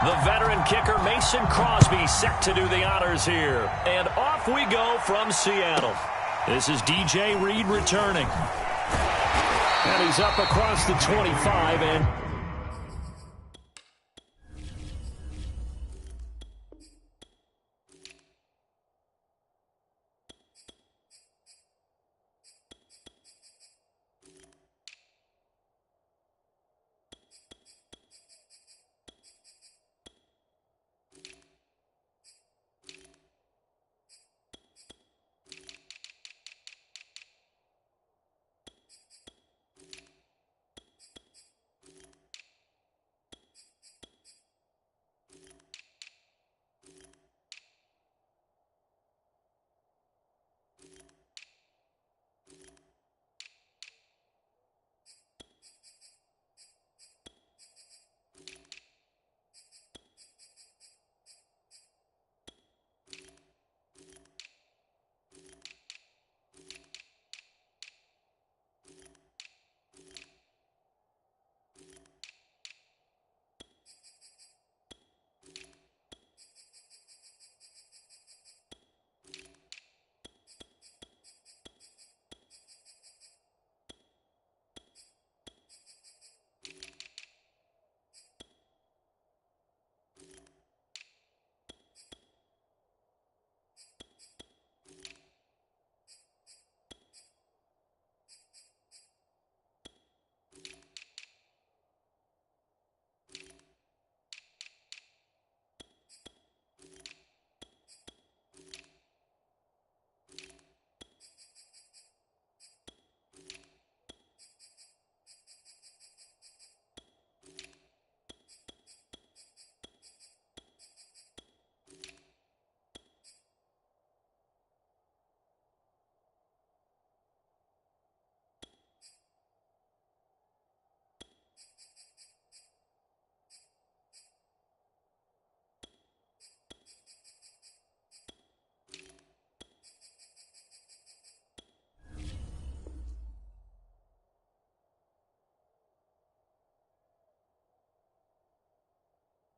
The veteran kicker Mason Crosby set to do the honors here. And off we go from Seattle. This is DJ Reed returning. And he's up across the 25 and...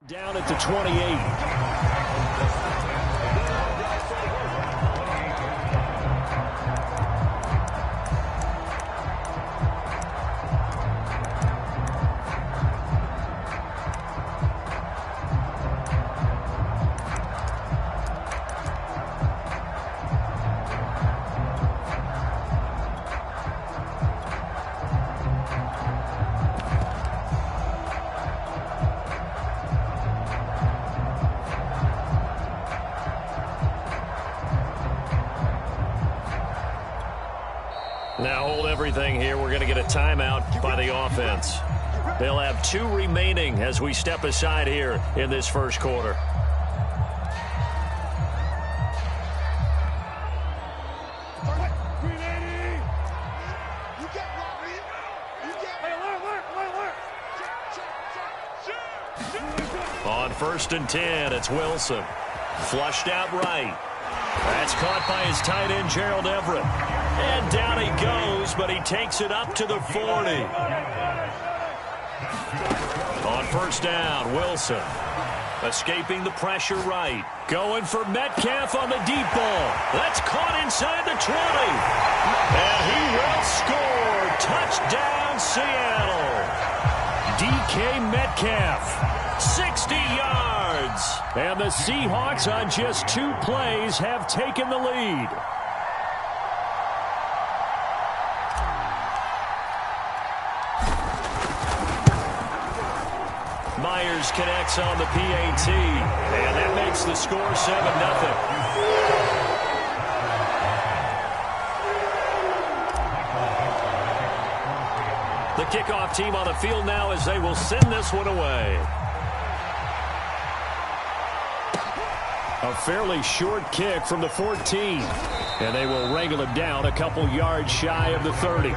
Down at the 28. Now hold everything here. We're going to get a timeout by the offense. They'll have 2 remaining as we step aside here in this first quarter. On 1st and 10, it's Wilson. Flushed out right. That's caught by his tight end, Gerald Everett. And down he goes, but he takes it up to the 40. On 1st down, Wilson. Escaping the pressure right. Going for Metcalf on the deep ball. That's caught inside the 20. And he will score. Touchdown, Seattle. DK Metcalf, 60 yards. And the Seahawks on just 2 plays have taken the lead. Myers connects on the PAT, and that makes the score 7-0. The kickoff team on the field now as they will send this one away. A fairly short kick from the 14, and they will wrangle it down a couple yards shy of the 30.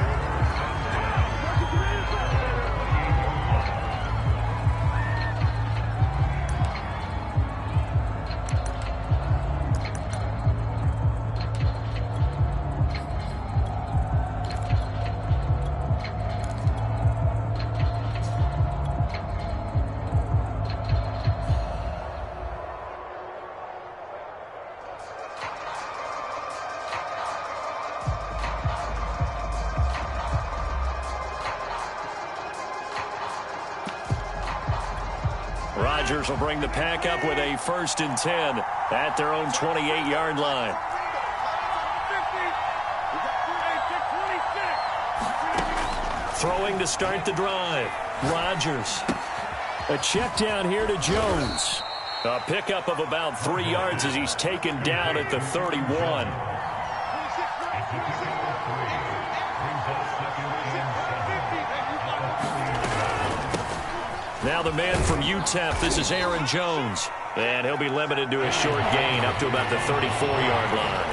Rodgers will bring the pack up with a 1st and 10 at their own 28-yard line. Throwing to start the drive. Rodgers. A check down here to Jones. A pickup of about 3 yards as he's taken down at the 31. Now the man from UTEP, this is Aaron Jones. And he'll be limited to a short gain up to about the 34-yard line.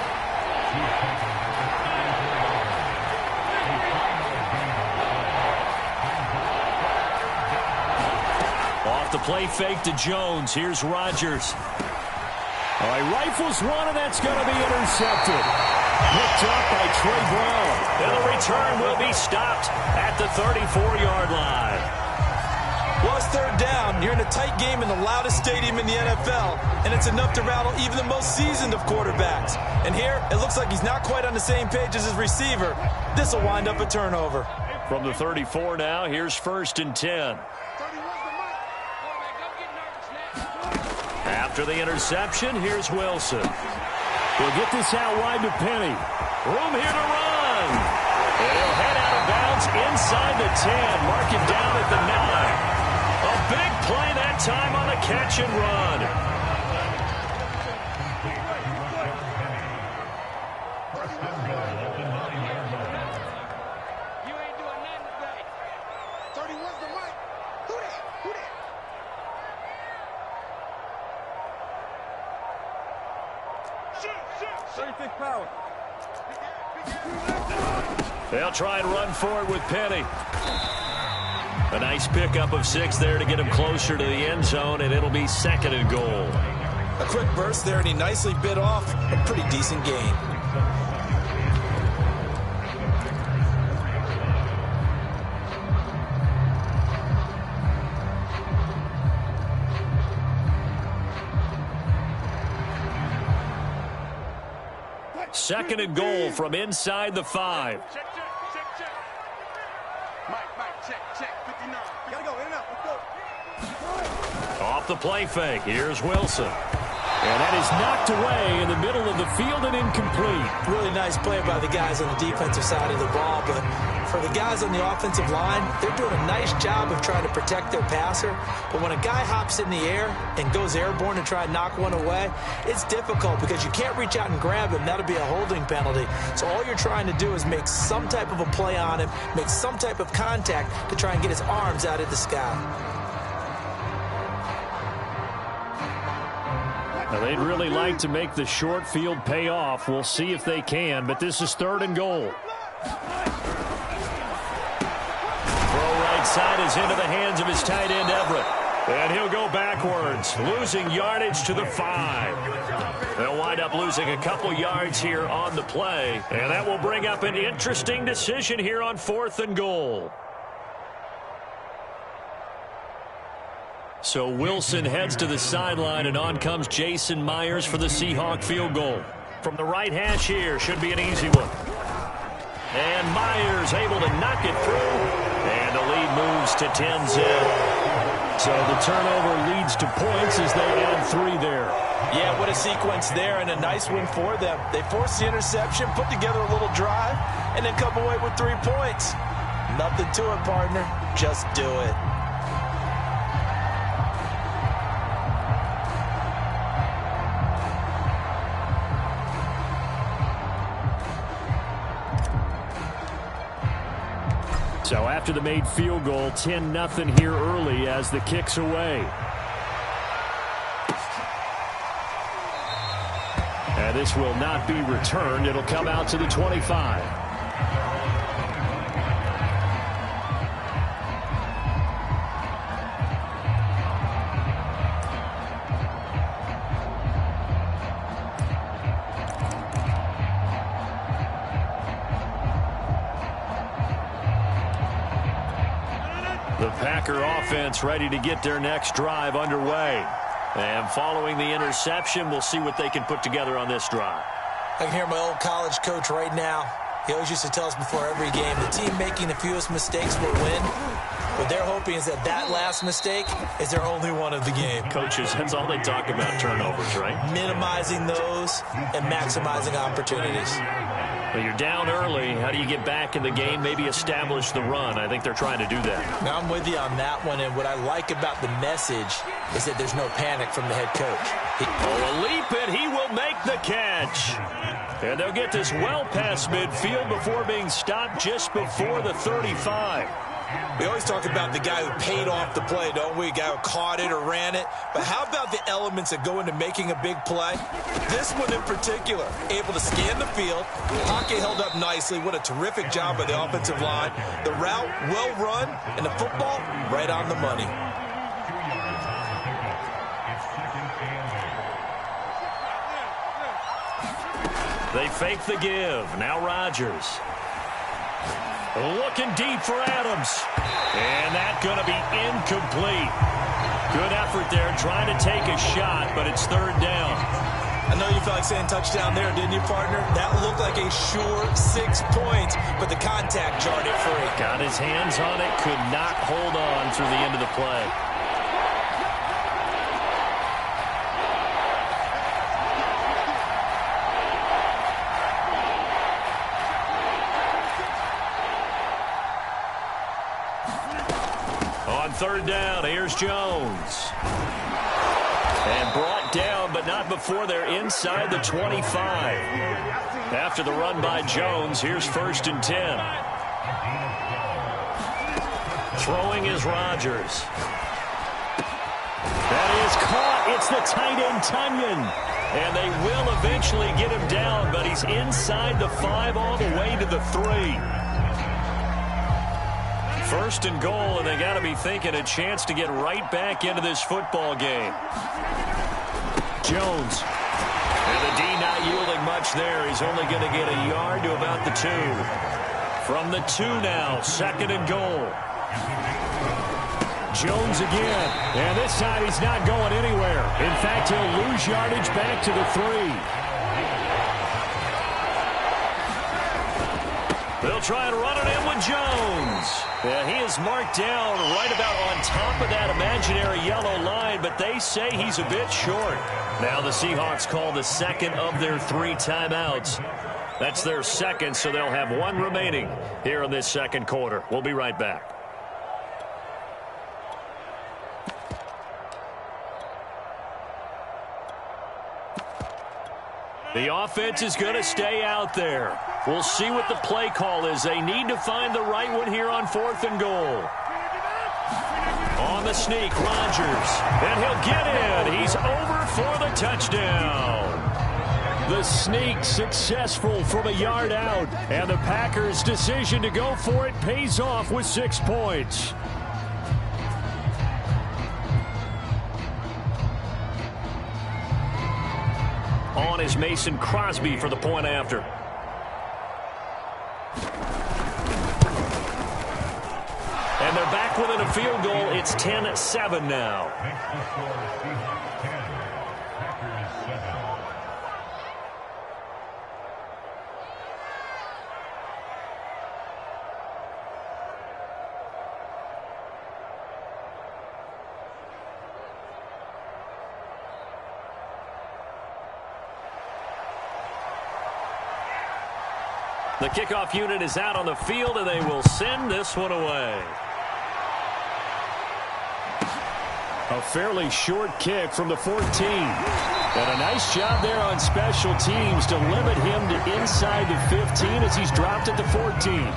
Off the play fake to Jones. Here's Rodgers. He rifles one, and that's going to be intercepted. Picked up by Trey Brown. And the return will be stopped at the 34-yard line. Well, it's 3rd down. You're in a tight game in the loudest stadium in the NFL, and it's enough to rattle even the most seasoned of quarterbacks. And here, it looks like he's not quite on the same page as his receiver. This will wind up a turnover. From the 34 now, here's 1st and 10. After the interception, here's Wilson. He'll get this out wide to Penny. Room here to run. And he'll head out of bounds inside the 10. Mark him down at the 9. A big play that time on the catch and run. You ain't doing nothing today. 31's the mic. Who that? Who that? Shoot. 36 power. They'll try and run forward with Penny. A nice pickup of 6 there to get him closer to the end zone, and it'll be 2nd and goal. A quick burst there, and he nicely bit off a pretty decent gain. Second and goal from inside the 5. Check. Mike, check. 59. Gotta go, in and out. Let's go. Off the play fake, here's Wilson. And that is knocked away in the middle of the field and incomplete. Really nice play by the guys on the defensive side of the ball, but for the guys on the offensive line, they're doing a nice job of trying to protect their passer. But when a guy hops in the air and goes airborne to try and knock one away, it's difficult because you can't reach out and grab him. That'll be a holding penalty. So all you're trying to do is make some type of a play on him, make some type of contact to try and get his arms out of the sky. Now, they'd really like to make the short field pay off. We'll see if they can, but this is 3rd and goal. Throw right side is into the hands of his tight end, Everett. And he'll go backwards, losing yardage to the 5. They'll wind up losing a couple yards here on the play, and that will bring up an interesting decision here on 4th and goal. So Wilson heads to the sideline, and on comes Jason Myers for the Seahawk field goal. From the right hash here, should be an easy one. And Myers able to knock it through, and the lead moves to 10-zip. So the turnover leads to points as they add 3 there. Yeah, what a sequence there, and a nice win for them. They forced the interception, put together a little drive, and then come away with 3 points. Nothing to it, partner. Just do it. So after the made field goal, 10-0 here early as the kick's away. And this will not be returned. It'll come out to the 25. The Packer offense ready to get their next drive underway. And following the interception, we'll see what they can put together on this drive. I can hear my old college coach right now. He always used to tell us before every game, the team making the fewest mistakes will win. What they're hoping is that that last mistake is their only one of the game. Coaches, that's all they talk about, turnovers, right? Minimizing those and maximizing opportunities. Well, you're down early. How do you get back in the game, maybe establish the run? I think they're trying to do that. Now, I'm with you on that one, and what I like about the message is that there's no panic from the head coach. A leap, and he will make the catch. And they'll get this well past midfield before being stopped just before the 35. We always talk about the guy who paid off the play, don't we? A guy who caught it or ran it. But how about the elements that go into making a big play? This one in particular, able to scan the field. Hockey held up nicely. What a terrific job by the offensive line. The route, well run, and the football, right on the money. They fake the give. Now Rodgers. Looking deep for Adams. And that's going to be incomplete. Good effort there trying to take a shot, but it's third down. I know you felt like saying touchdown there, didn't you, partner? That looked like a sure 6 points, but the contact jarred it free. Got his hands on it, could not hold on through the end of the play. Third down, here's Jones. And brought down, but not before they're inside the 25. After the run by Jones, here's 1st and 10. Throwing is Rodgers. That is caught. It's the tight end, Tunyon. And they will eventually get him down, but he's inside the 5 all the way to the 3. 1st and goal, and they got to be thinking a chance to get right back into this football game. Jones. And the D not yielding much there. He's only going to get a yard to about the 2. From the 2 now, 2nd and goal. Jones again. And this time he's not going anywhere. In fact, he'll lose yardage back to the 3. They'll try and run it in with Jones. Yeah, he is marked down right about on top of that imaginary yellow line, but they say he's a bit short. Now the Seahawks call the second of their 3 timeouts. That's their second, so they'll have 1 remaining here in this second quarter. We'll be right back. The offense is going to stay out there. We'll see what the play call is. They need to find the right one here on 4th and goal. On the sneak, Rodgers. And he'll get in. He's over for the touchdown. The sneak successful from a yard out. And the Packers' decision to go for it pays off with 6 points. On is Mason Crosby for the point after. And they're back within a field goal. It's 10-7 now. The kickoff unit is out on the field, and they will send this one away. A fairly short kick from the 14. And a nice job there on special teams to limit him to inside the 15 as he's dropped at the 14.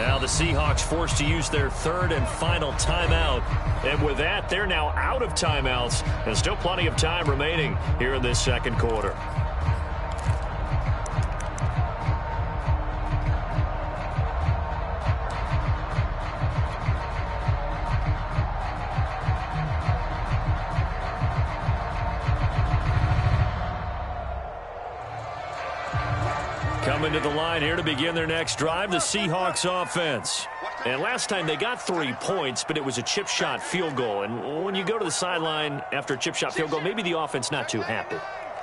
Now the Seahawks forced to use their third and final timeout. And with that, they're now out of timeouts. And still plenty of time remaining here in this second quarter. Coming to the line here to begin their next drive, the Seahawks offense. And last time they got 3 points, but it was a chip shot field goal. And when you go to the sideline after a chip shot field goal, maybe the offense not too happy.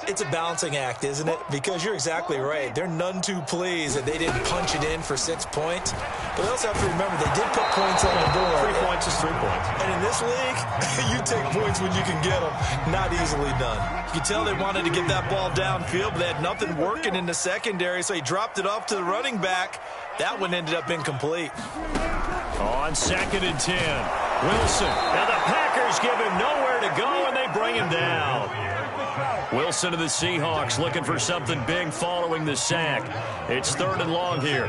It's a balancing act, isn't it? Because you're exactly right. They're none too pleased that they didn't punch it in for 6 points. But they also have to remember they did put points on the board. 3 points is 3 points. And in this league, you take points when you can get them. Not easily done. You can tell they wanted to get that ball downfield, but they had nothing working in the secondary, so he dropped it off to the running back. That one ended up incomplete. On 2nd and 10, Wilson. Now the Packers give him nowhere to go, and they bring him down. Wilson to the Seahawks looking for something big following the sack. It's 3rd and long here.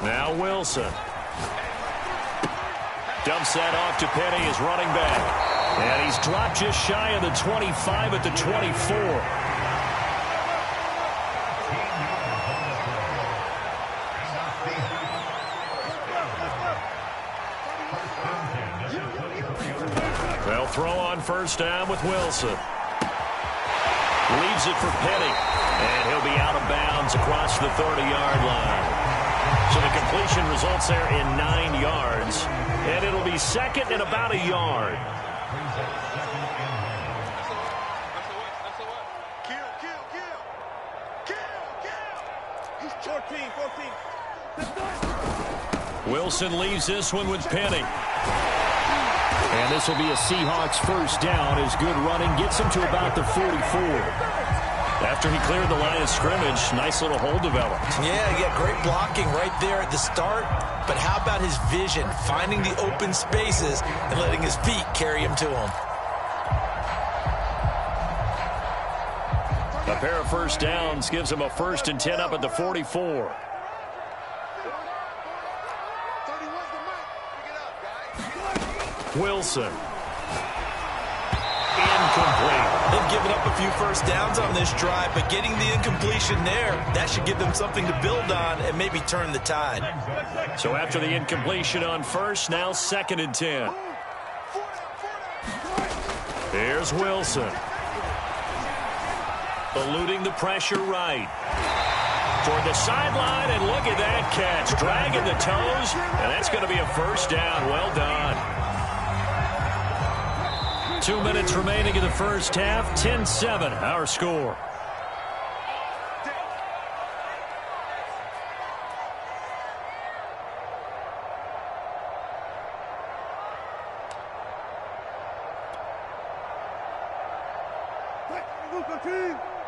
Now Wilson. Dumps that off to Penny, his running back. And he's dropped just shy of the 25 at the 24. They'll throw on 1st down with Wilson. Leaves it for Penny. And he'll be out of bounds across the 30-yard line. So the completion results there in 9 yards. And it'll be 2nd and about a yard. He's 14. Wilson leaves this one with Penny. And this will be a Seahawks 1st down as good running gets him to about the 44. After he cleared the line of scrimmage, nice little hole developed. Yeah, he got great blocking right there at the start. But how about his vision, finding the open spaces and letting his feet carry him to him? A pair of 1st downs gives him a 1st and 10 up at the 44. Wilson. Incomplete. They've given up a few 1st downs on this drive, but getting the incompletion there, that should give them something to build on and maybe turn the tide. So after the incompletion on 1st, now 2nd and 10. Here's Wilson. Eluding the pressure right. Toward the sideline, and look at that catch. Dragging the toes, and that's going to be a 1st down. Well done. 2 minutes remaining in the 1st half. 10-7, our score.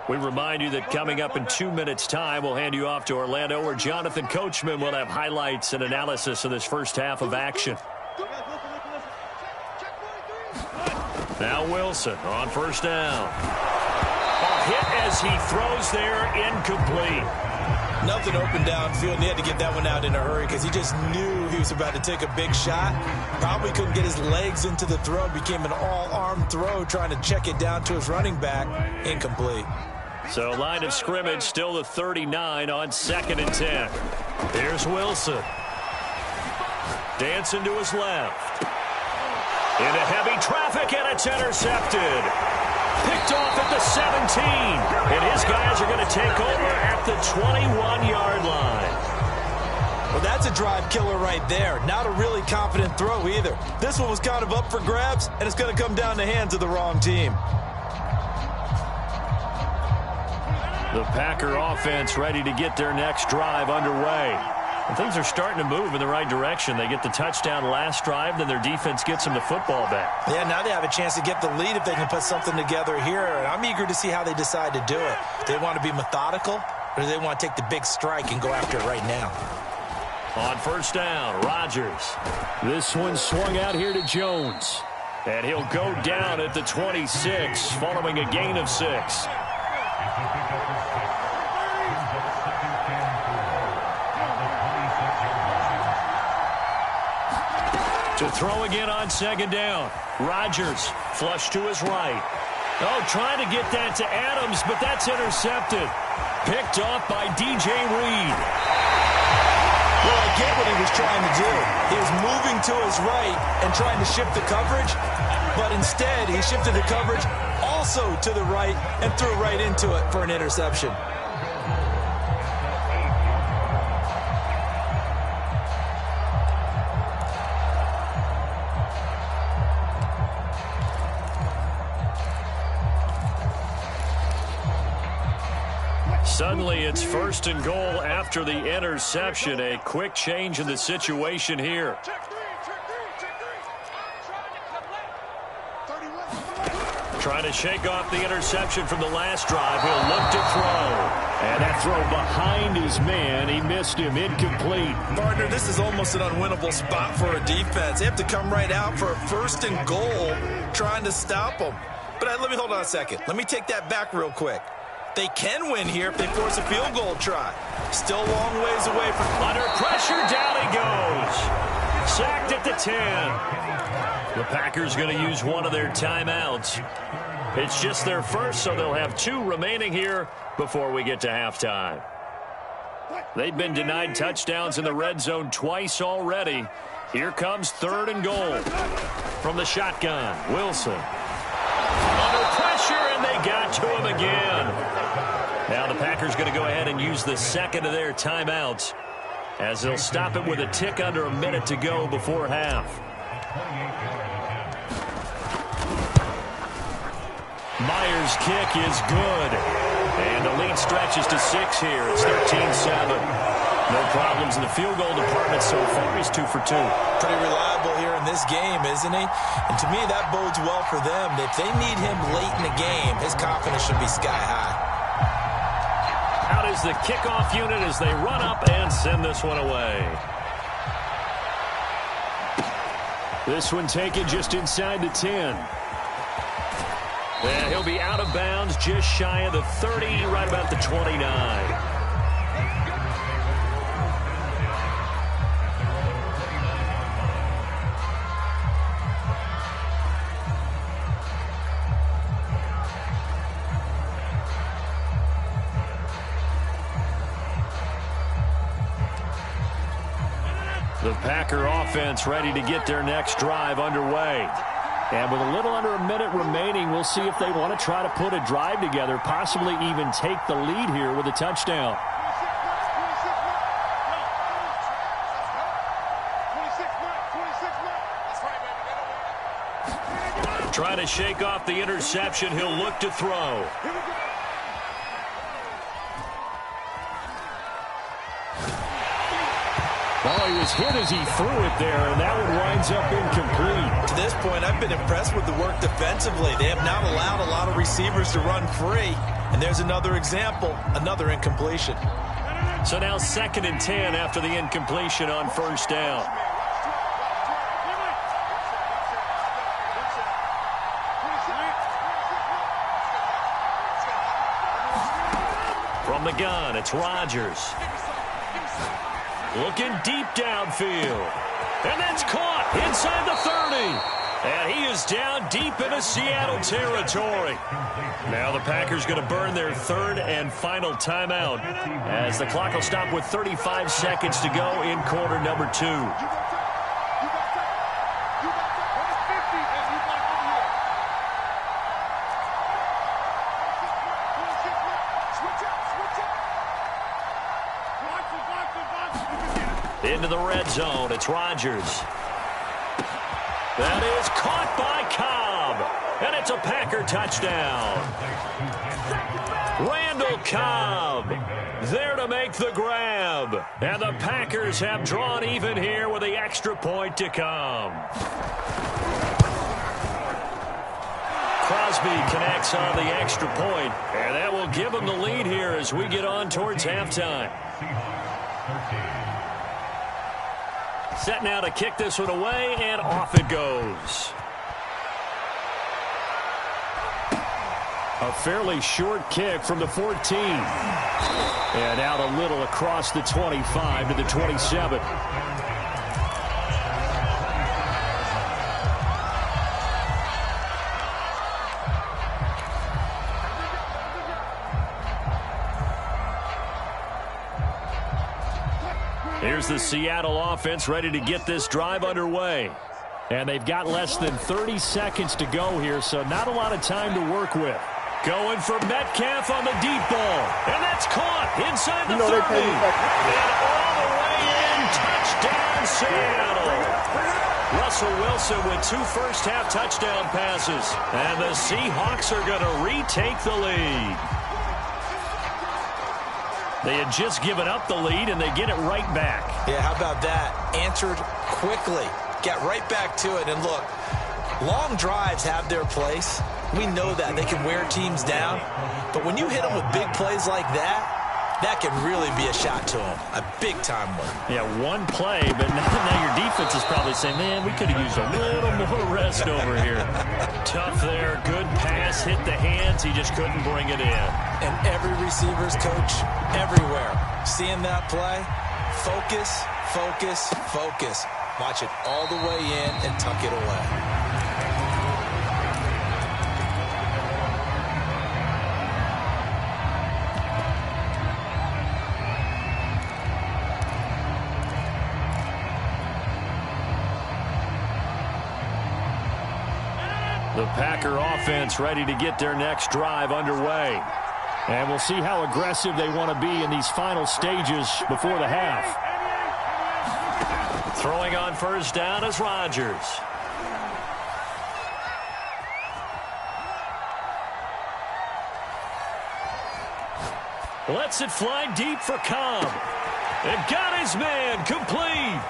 We remind you that coming up in 2 minutes' time, we'll hand you off to Orlando, where Jonathan Coachman will have highlights and analysis of this 1st half of action. Now Wilson on 1st down. A hit as he throws there, incomplete. Nothing open downfield, and he had to get that one out in a hurry because he just knew he was about to take a big shot. Probably couldn't get his legs into the throw. Became an all-arm throw, trying to check it down to his running back. Incomplete. So line of scrimmage still the 39 on 2nd and 10. Here's Wilson. Dancing to his left. Into heavy traffic, and it's intercepted. Picked off at the 17. And his guys are going to take over at the 21-yard line. Well, that's a drive killer right there. Not a really confident throw either. This one was kind of up for grabs, and it's going to come down the hands of the wrong team. The Packer offense ready to get their next drive underway. And things are starting to move in the right direction. They get the touchdown last drive, then their defense gets them the football back. Yeah, now they have a chance to get the lead if they can put something together here. And I'm eager to see how they decide to do it. Do they want to be methodical, or do they want to take the big strike and go after it right now? On 1st down, Rodgers. This one swung out here to Jones. And he'll go down at the 26 following a gain of 6. To throw again on second down. Rodgers flush to his right. Oh, trying to get that to Adams, but that's intercepted. Picked off by DJ Reed. Well, I get what he was trying to do. He was moving to his right and trying to shift the coverage, but instead he shifted the coverage also to the right and threw right into it for an interception. Suddenly, it's 1st and goal after the interception. A quick change in the situation here. Trying to shake off the interception from the last drive. He'll look to throw. And that throw behind his man. He missed him. Incomplete. Partner, this is almost an unwinnable spot for a defense. They have to come right out for a 1st and goal trying to stop them. But let me hold on a second. Let me take that back real quick. They can win here if they force a field goal try. Still a long ways away from... Under pressure, down he goes. Sacked at the 10. The Packers going to use one of their timeouts. It's just their first, so they'll have 2 remaining here before we get to halftime. They've been denied touchdowns in the red zone twice already. Here comes 3rd and goal. From the shotgun, Wilson. Under pressure, and they got to him again. Now the Packers going to go ahead and use the second of their timeouts as they'll stop it with a tick under a minute to go before half. Myers' kick is good. And the lead stretches to 6 here. It's 13-7. No problems in the field goal department so far. He's 2 for 2. Pretty reliable here in this game, isn't he? And to me, that bodes well for them. If they need him late in the game, his confidence should be sky high. Out is the kickoff unit as they run up and send this one away. This one taken just inside the 10. And he'll be out of bounds just shy of the 30, right about the 29. The Packer offense ready to get their next drive underway. And with a little under a minute remaining, we'll see if they want to try to put a drive together, possibly even take the lead here with a touchdown. Trying to shake off the interception. He'll look to throw. Oh, he was hit as he threw it there, and that one winds up incomplete. To this point, I've been impressed with the work defensively. They have not allowed a lot of receivers to run free. And there's another example, another incompletion. So now 2nd and 10 after the incompletion on 1st down. From the gun, it's Rodgers. Looking deep downfield. And that's caught inside the 30. And he is down deep into Seattle territory. Now the Packers going to burn their 3rd and final timeout as the clock will stop with 35 seconds to go in quarter number 2. Into the red zone, it's Rodgers. That is caught by Cobb. And it's a Packer touchdown. Randall Cobb there to make the grab. And the Packers have drawn even here with the extra point to come. Crosby connects on the extra point, and that will give them the lead here as we get on towards halftime. Set now to kick this one away, and off it goes. A fairly short kick from the 14. And out a little across the 25 to the 27. Here's the Seattle offense ready to get this drive underway. And they've got less than 30 seconds to go here, so not a lot of time to work with. Going for Metcalf on the deep ball. And that's caught inside the 30. And all the way in. Touchdown, Seattle. Russell Wilson with 2 first-half touchdown passes. And the Seahawks are going to retake the lead. They had just given up the lead, and they get it right back. Yeah, how about that? Answered quickly. Get right back to it. And look, long drives have their place. We know that. They can wear teams down. But when you hit them with big plays like that, that can really be a shot to them. A big-time one. Yeah, one play, but now your defense is probably saying, man, we could have used a little more rest over here. Tough there. Good pass. Hit the hands. He just couldn't bring it in. And every receiver's coach everywhere. Seeing that play, focus, focus, focus. Watch it all the way in and tuck it away. The Packer offense ready to get their next drive underway. And we'll see how aggressive they want to be in these final stages before the half. Throwing on first down is Rodgers. Lets it fly deep for Cobb. And got his man complete.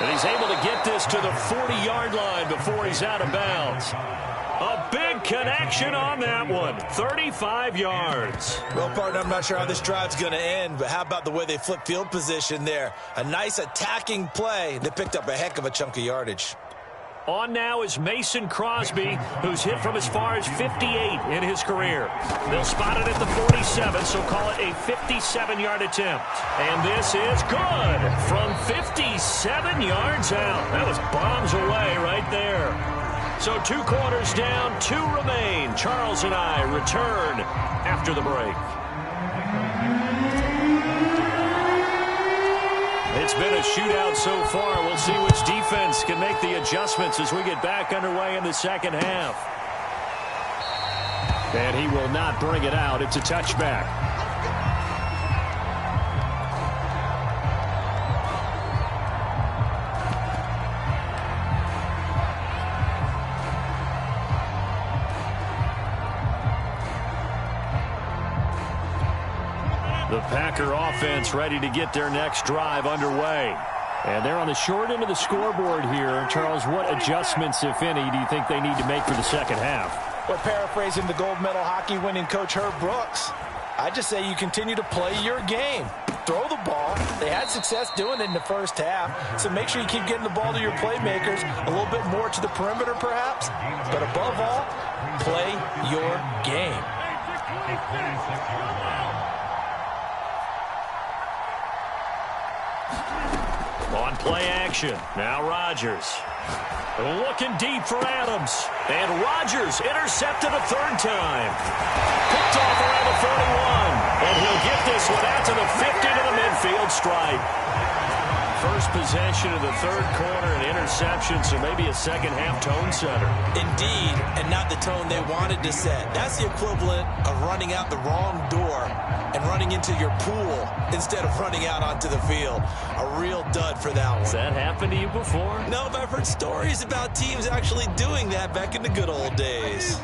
And he's able to get this to the 40-yard line before he's out of bounds. A big connection on that one. 35 yards. Well, partner, I'm not sure how this drive's going to end, but how about the way they flip field position there? A nice attacking play. They picked up a heck of a chunk of yardage. On now is Mason Crosby, who's hit from as far as 58 in his career. They'll spot it at the 47, so call it a 57-yard attempt. And this is good from 57 yards out. That was bombs away right there. So 2 quarters down, 2 remain. Charles and I return after the break. It's been a shootout so far. We'll see which defense can make the adjustments as we get back underway in the second half. And he will not bring it out. It's a touchback. The Packer offense ready to get their next drive underway. And they're on the short end of the scoreboard here. Charles, what adjustments, if any, do you think they need to make for the second half? Well, paraphrasing the gold medal hockey winning coach Herb Brooks, I just say you continue to play your game. Throw the ball. They had success doing it in the first half, so make sure you keep getting the ball to your playmakers, a little bit more to the perimeter perhaps, but above all, play your game. On play action, now Rodgers. Looking deep for Adams. And Rodgers intercepted a 3rd time. Picked off around the 41. And he'll get this one out to the 50 to the midfield stripe. First possession of the 3rd quarter, an interception, so maybe a second-half tone setter. Indeed, and not the tone they wanted to set. That's the equivalent of running out the wrong door and running into your pool instead of running out onto the field. A real dud for that one. Has that happened to you before? No, but I've heard stories about teams actually doing that back in the good old days.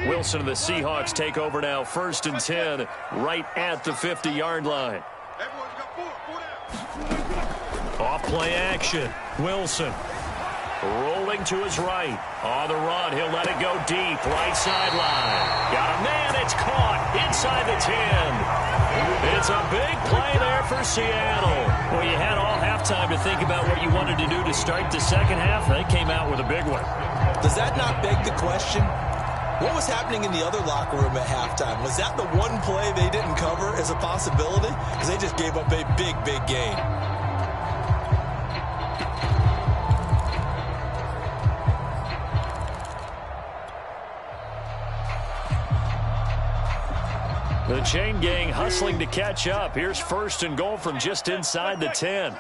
Wilson and the Seahawks take over now, 1st and 10, right at the 50-yard line. Everyone's got 4 down. Off play action. Wilson rolling to his right. On the run, he'll let it go deep. Right sideline. Got a man. It's caught inside the 10. It's a big play there for Seattle. Well, you had all halftime to think about what you wanted to do to start the second half. They came out with a big one. Does that not beg the question? What was happening in the other locker room at halftime? Was that the one play they didn't cover as a possibility? Because they just gave up a big, big gain. The chain gang hustling to catch up. Here's 1st and goal from just inside the 10.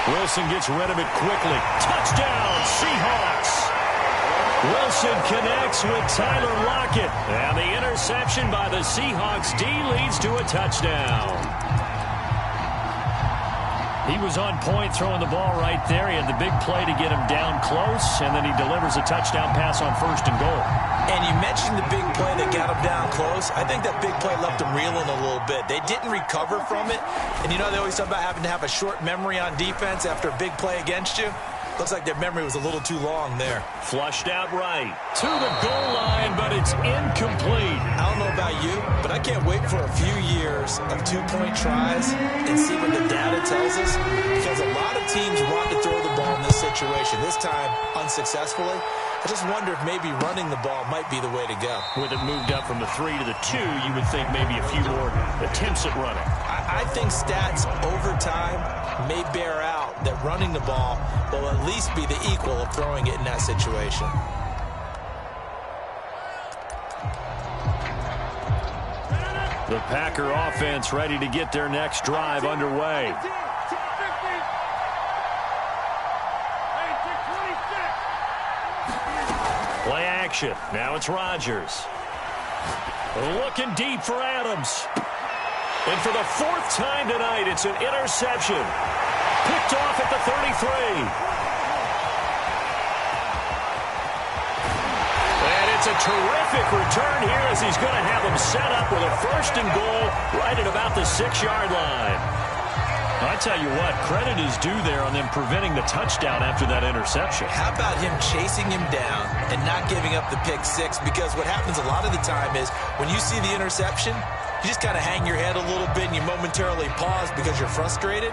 Wilson gets rid of it quickly. Touchdown, Seahawks! Wilson connects with Tyler Lockett. And the interception by the Seahawks D leads to a touchdown. He was on point throwing the ball right there. He had the big play to get him down close, and then he delivers a touchdown pass on 1st and goal. And you mentioned the big play that got him down close. I think that big play left him reeling a little bit. They didn't recover from it. And you know they always talk about having to have a short memory on defense after a big play against you. Looks like their memory was a little too long there. Flushed out right to the goal line, but it's incomplete. I don't know about you, but I can't wait for a few years of two-point tries and see what the data tells us. Because a lot of teams want to throw the ball in this situation. This time, unsuccessfully. I just wonder if maybe running the ball might be the way to go. With it moved up from the 3 to the 2, you would think maybe a few more attempts at running. I think stats over time may bear out that running the ball will at least be the equal of throwing it in that situation. The Packer offense ready to get their next drive underway. Play action. Now it's Rodgers. Looking deep for Adams. And for the 4th time tonight, it's an interception. Picked off at the 33. And it's a terrific return here as he's going to have him set up with a 1st and goal right at about the 6-yard line. I tell you what, credit is due there on them preventing the touchdown after that interception. How about him chasing him down and not giving up the pick 6? Because what happens a lot of the time is when you see the interception, you just kind of hang your head a little bit and you momentarily pause because you're frustrated.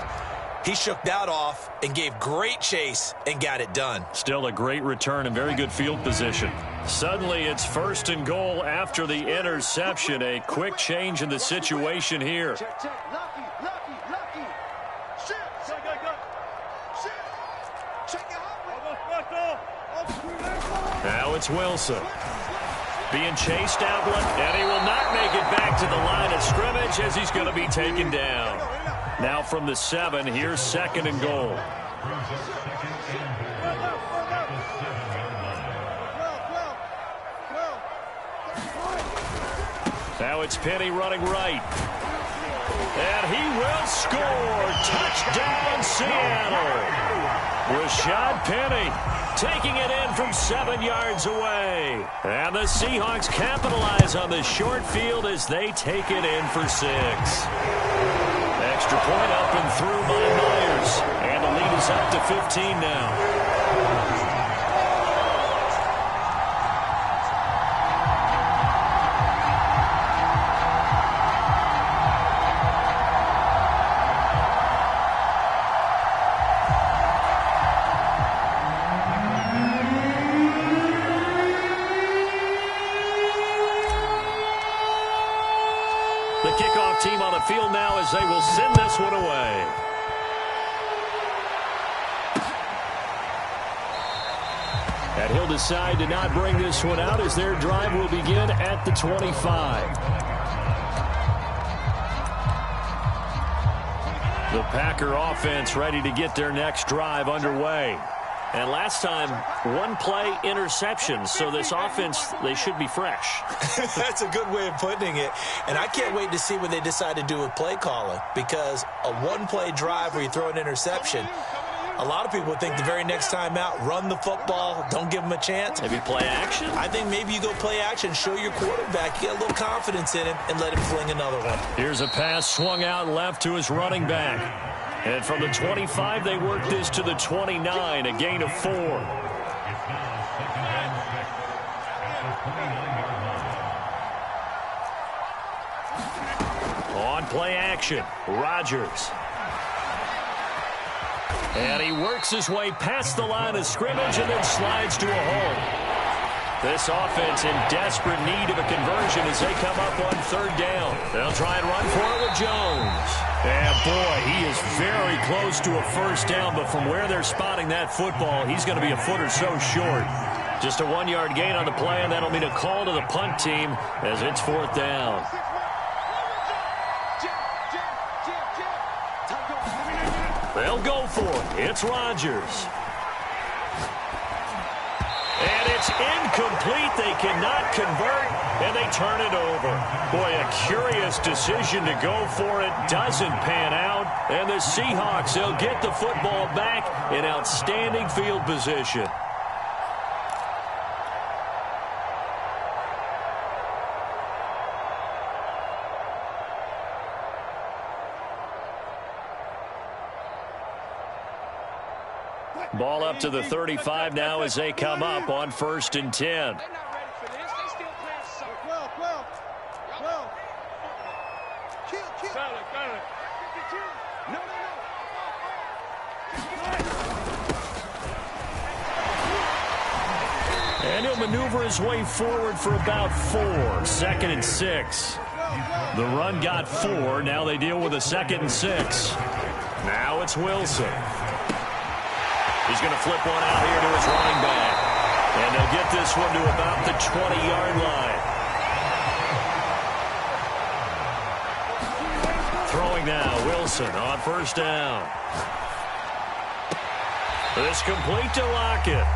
He shook that off and gave great chase and got it done. Still a great return and very good field position. Suddenly it's 1st and goal after the interception. A quick change in the situation here. Check, check. Lucky. Shit. Check it out. Now it's Wilson. Being chased out, and he will not make it back to the line of scrimmage as he's going to be taken down. Now from the 7, here's 2nd and goal. Now it's Penny running right. And he will score. Touchdown, Seattle. Rashad Penny taking it in from 7 yards away. And the Seahawks capitalize on the short field as they take it in for 6. Extra point up and through by Myers. And the lead is up to 15 now. Kickoff team on the field now as they will send this one away. And he'll decide to not bring this one out as their drive will begin at the 25. The Packer offense ready to get their next drive underway. And last time, 1 play interception, so this offense, they should be fresh. That's a good way of putting it. And I can't wait to see what they decide to do with play calling, because a 1-play drive where you throw an interception, a lot of people think the very next time out, run the football, don't give them a chance. Maybe play action? I think maybe you go play action, show your quarterback, get a little confidence in him, and let him fling another one. Here's a pass swung out left to his running back. And from the 25, they work this to the 29, a gain of 4. On play action, Rodgers. And he works his way past the line of scrimmage and then slides to a hole. This offense in desperate need of a conversion as they come up on third down. They'll try and run for it with Jones. And boy, he is very close to a first down, but from where they're spotting that football, he's going to be a foot or so short. Just a 1-yard gain on the play, and that'll mean a call to the punt team as it's fourth down. They'll go for it. It's Rodgers. And it's incomplete. They cannot convert, and they turn it over. Boy, a curious decision to go for it. Doesn't pan out. And the Seahawks, they'll get the football back in outstanding field position. Ball up to the 35 now as they come up on 1st and 10. They're not ready for this. They still playing soft. 12. Chill. Got it. No. And he'll maneuver his way forward for about 4. 2nd and 6. The run got 4. Now they deal with a 2nd and 6. Now it's Wilson. He's going to flip one out here to his running back. And they'll get this one to about the 20-yard line. Throwing now, Wilson on 1st down. This complete to Lockett.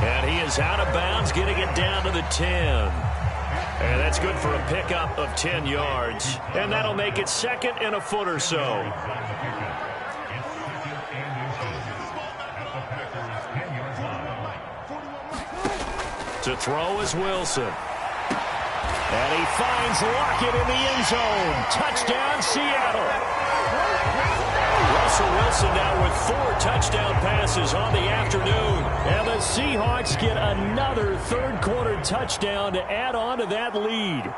And he is out of bounds, getting it down to the 10. And that's good for a pickup of 10 yards. And that'll make it 2nd and a foot or so. To throw is Wilson. And he finds Lockett in the end zone. Touchdown, Seattle. Russell Wilson now with 4 touchdown passes on the afternoon. And the Seahawks get another third-quarter touchdown to add on to that lead.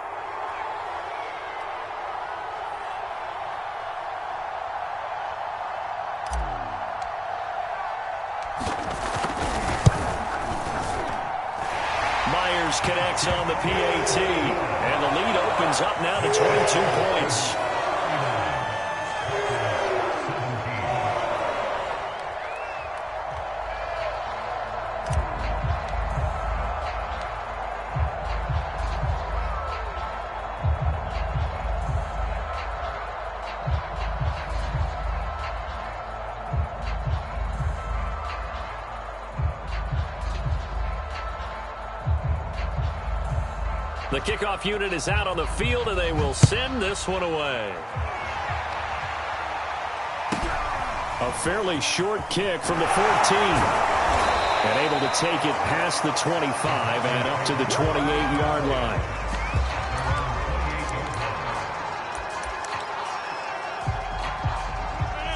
Myers connects on the PAT, and the lead opens up now to 22 points. The kickoff unit is out on the field, and they will send this one away. A fairly short kick from the 14. And able to take it past the 25 and up to the 28-yard line.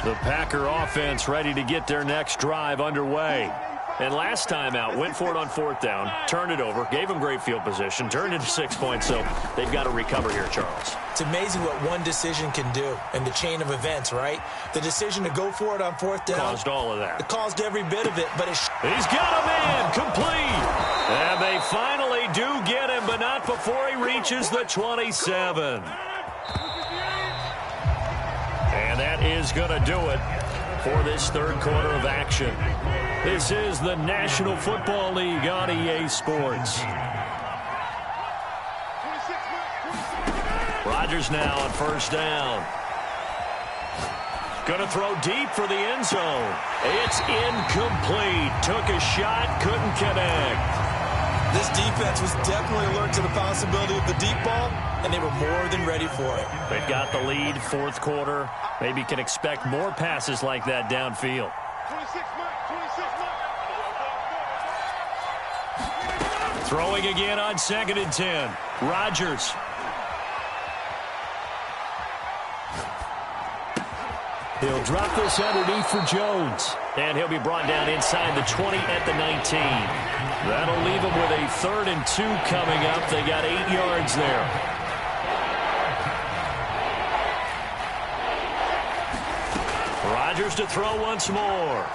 The Packer offense ready to get their next drive underway. And last time out, went for it on 4th down, turned it over, gave them great field position, turned it to 6 points, so they've got to recover here, Charles. It's amazing what one decision can do in the chain of events, right? The decision to go for it on 4th down. Caused all of that. It caused every bit of it, but it's... He's got a man, complete. And they finally do get him, but not before he reaches the 27. And that is going to do it for this third quarter of action. This is the National Football League on EA Sports. Rodgers now on 1st down. Going to throw deep for the end zone. It's incomplete. Took a shot, couldn't connect. This defense was definitely alert to the possibility of the deep ball, and they were more than ready for it. They've got the lead, 4th quarter. Maybe can expect more passes like that downfield. 26, Throwing again on 2nd and 10. Rodgers. He'll drop this underneath for Jones. And he'll be brought down inside the 20 at the 19. That'll leave him with a 3rd and 2 coming up. They got 8 yards there. Rodgers to throw once more.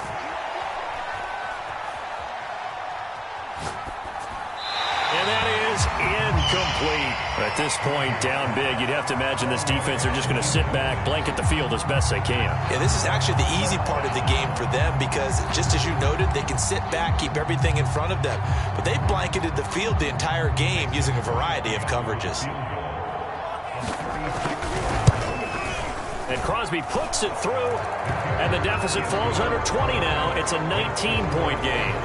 Incomplete. At this point, down big, you'd have to imagine this defense are just going to sit back, blanket the field as best they can. Yeah, this is actually the easy part of the game for them because, just as you noted, they can sit back, keep everything in front of them. But they blanketed the field the entire game using a variety of coverages. And Crosby puts it through, and the deficit falls under 20 now. It's a 19-point game.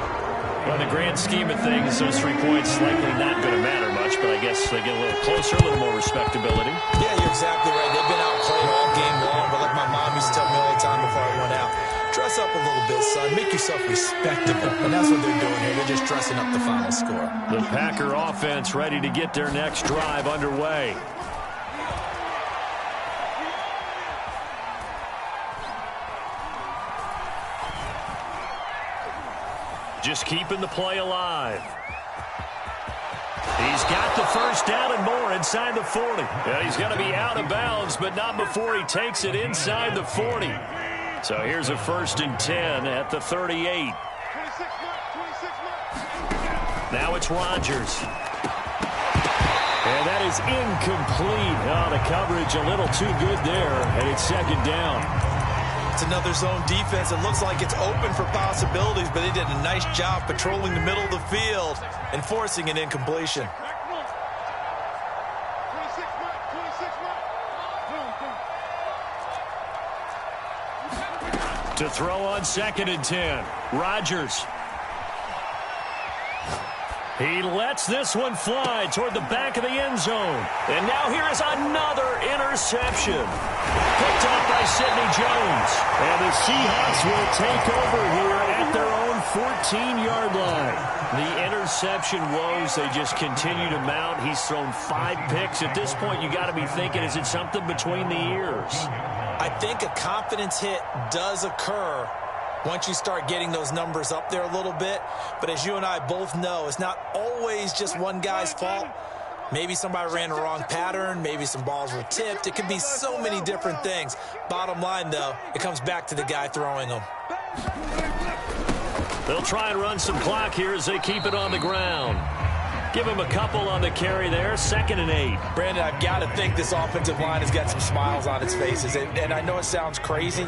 Well, in the grand scheme of things, those 3 points likely not going to matter much, but I guess they get a little closer, a little more respectability. Yeah, you're exactly right. They've been outplayed all game long, but like my mom used to tell me all the time before I went out, dress up a little bit, son. Make yourself respectable. And that's what they're doing here. They're just dressing up the final score. The Packer offense ready to get their next drive underway. Just keeping the play alive. He's got the first down and more inside the 40. Yeah, he's going to be out of bounds, but not before he takes it inside the 40. So here's a 1st and 10 at the 38. Now it's Rodgers. And that is incomplete. Oh, the coverage a little too good there, and it's 2nd down. It's another zone defense. It looks like it's open for possibilities, but they did a nice job patrolling the middle of the field and forcing an incompletion. To throw on 2nd and 10. Rodgers. He lets this one fly toward the back of the end zone. And now here is another interception. Picked off by Sidney Jones. And the Seahawks will take over here at their own 14-yard line. The interception woes, they just continue to mount. He's thrown 5 picks. At this point, you got to be thinking, is it something between the ears? I think a confidence hit does occur once you start getting those numbers up there a little bit. But as you and I both know, it's not always just one guy's fault. Maybe somebody ran the wrong pattern. Maybe some balls were tipped. It could be so many different things. Bottom line, though, it comes back to the guy throwing them. They'll try and run some clock here as they keep it on the ground. Give him a couple on the carry there. 2nd and 8. Brandon, I've got to think this offensive line has got some smiles on its faces. And I know it sounds crazy,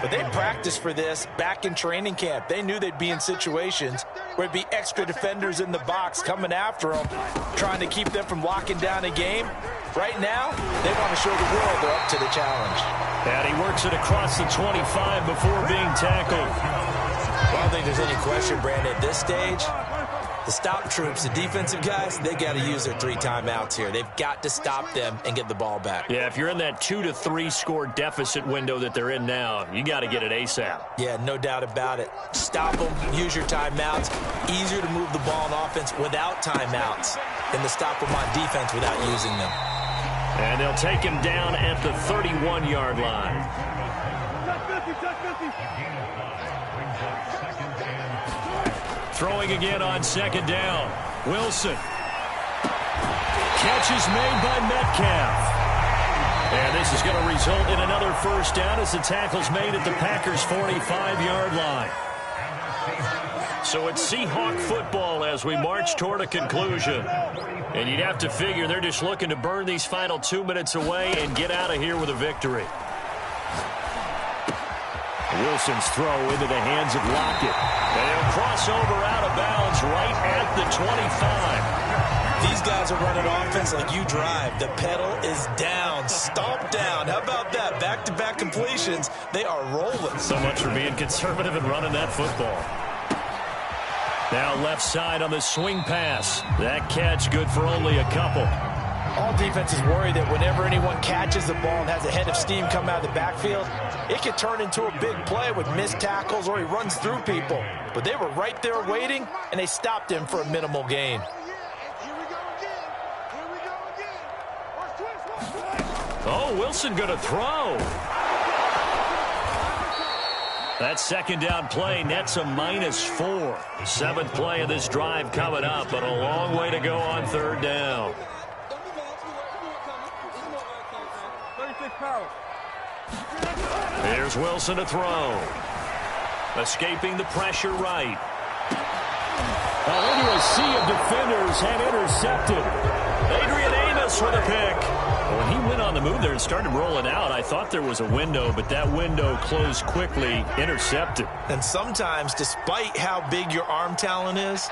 but they practiced for this back in training camp. They knew they'd be in situations where there'd be extra defenders in the box coming after them, trying to keep them from locking down a game. Right now, they want to show the world they're up to the challenge. And he works it across the 25 before being tackled. I don't think there's any question, Brandon, at this stage, the stop troops, the defensive guys, they got to use their 3 timeouts here. They've got to stop them and get the ball back. Yeah, if you're in that 2 to 3 score deficit window that they're in now, you got to get it ASAP. Yeah, no doubt about it. Stop them, use your timeouts. Easier to move the ball on offense without timeouts than to stop them on defense without using them. And they'll take him down at the 31-yard line. Throwing again on 2nd down. Wilson. Catch is made by Metcalf. And this is going to result in another 1st down as the tackle's made at the Packers' 45-yard line. So it's Seahawk football as we march toward a conclusion. And you'd have to figure they're just looking to burn these final 2 minutes away and get out of here with a victory. Wilson's throw into the hands of Lockett. And he'll cross over out of bounds right at the 25. These guys are running offense like you drive. The pedal is down, stomp down. How about that? Back-to-back completions. They are rolling. So much for being conservative and running that football. Now left side on the swing pass. That catch good for only a couple. All defenses worry that whenever anyone catches the ball and has a head of steam come out of the backfield, it could turn into a big play with missed tackles or he runs through people. But they were right there waiting, and they stopped him for a minimal gain. Oh, Wilson going to throw. That 2nd down play nets a -4. 7th play of this drive coming up, but a long way to go on 3rd down. Here's Wilson to throw. Escaping the pressure right. Into a sea of defenders and intercepted. Adrian Amos for the pick. When he went on the move there and started rolling out, I thought there was a window, but that window closed quickly, intercepted. And sometimes, despite how big your arm talent is,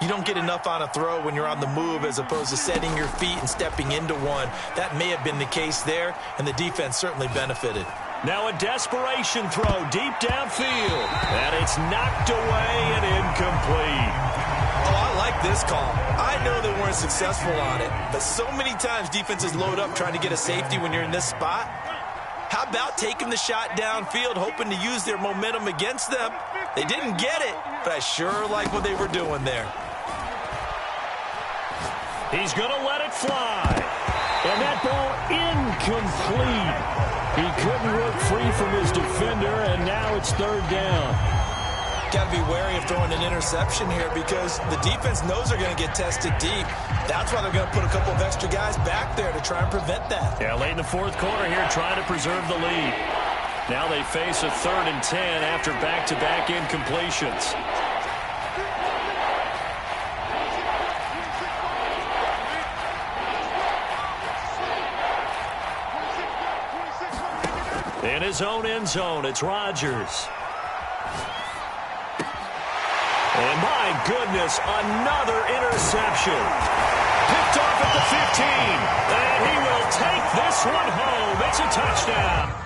you don't get enough on a throw when you're on the move as opposed to setting your feet and stepping into one. That may have been the case there, and the defense certainly benefited. Now a desperation throw deep downfield. And it's knocked away and incomplete. Oh, I like this call. I know they weren't successful on it, but so many times defenses load up trying to get a safety when you're in this spot. How about taking the shot downfield, hoping to use their momentum against them? They didn't get it, but I sure like what they were doing there. He's going to let it fly. And that ball incomplete. He couldn't work free from his defender, and now it's third down. Got to be wary of throwing an interception here because the defense knows they're going to get tested deep. That's why they're going to put a couple of extra guys back there to try and prevent that. Yeah, late in the fourth quarter here, trying to preserve the lead. Now they face a 3rd and 10 after back-to-back incompletions. In his own end zone, it's Rodgers. And my goodness, another interception. Picked off at the 15. And he will take this one home. It's a touchdown.